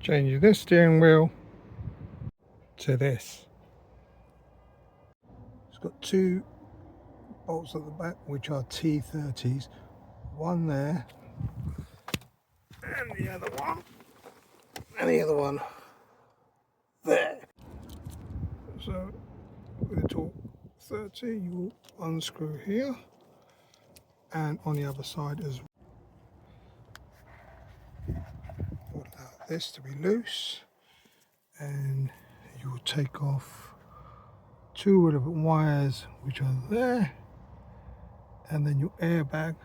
Changing this steering wheel to this. It's got two bolts at the back which are T30s, one there and the other one there. So with the torque 30 you will unscrew here and on the other side as well. Allow this to be loose and you will take off two relevant wires which are there, and then your airbag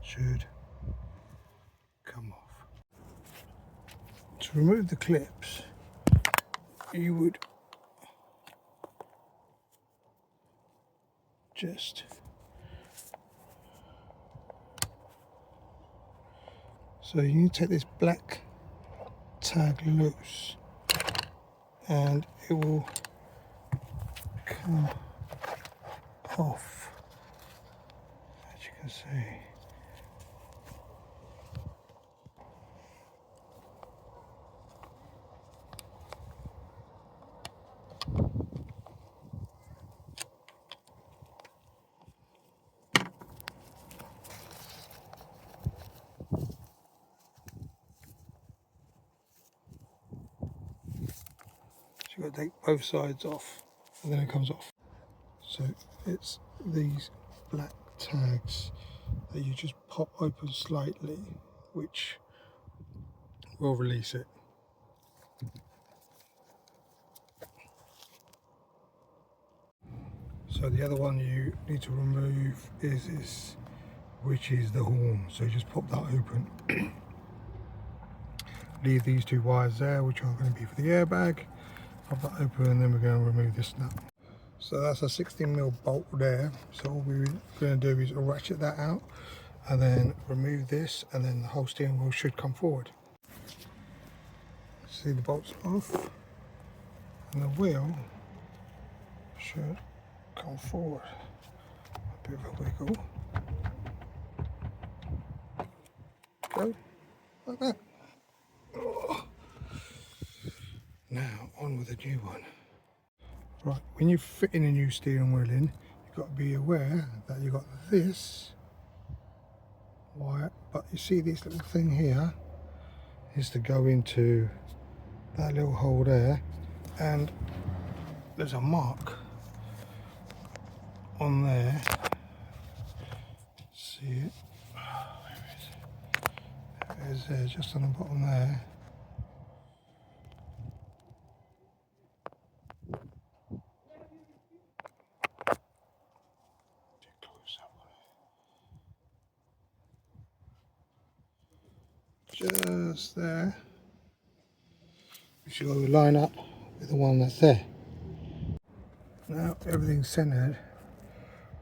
should come off. To remove the clips you would just so you need to take this black tag loose and it will come off, as you can see. So you've got to take both sides off and then it comes off. So it's these black tags that you just pop open slightly, which will release it. So the other one you need to remove is this, which is the horn. So you just pop that open. Leave these two wires there, which are going to be for the airbag. Pop that open and then we're going to remove this nut. So that's a 16mm bolt there. So all we're going to do is ratchet that out and then remove this, and then the whole steering wheel should come forward. See the bolts off and the wheel should come forward. A bit of a wiggle. Go like that. Oh. Now on with the new one. Right, when you're fitting a new steering wheel in, you've got to be aware that you've got this wire, but you see this little thing here is to go into that little hole there, and there's a mark on there. See it? Where is it? It is there, just on the bottom there. Just there, which you've got to line up with the one that's there. Now everything's centered,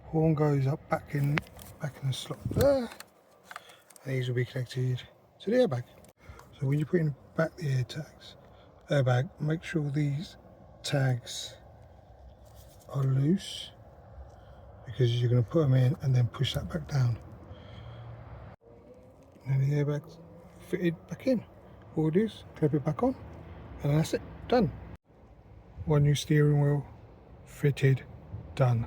horn goes up back in the slot there, and these will be connected to the airbag. So when you're putting back the airbag, make sure these tags are loose, because you're going to put them in and then push that back down. And then the airbag's fitted back in. All it is, clip it back on, and that's it, done. One new steering wheel fitted, done.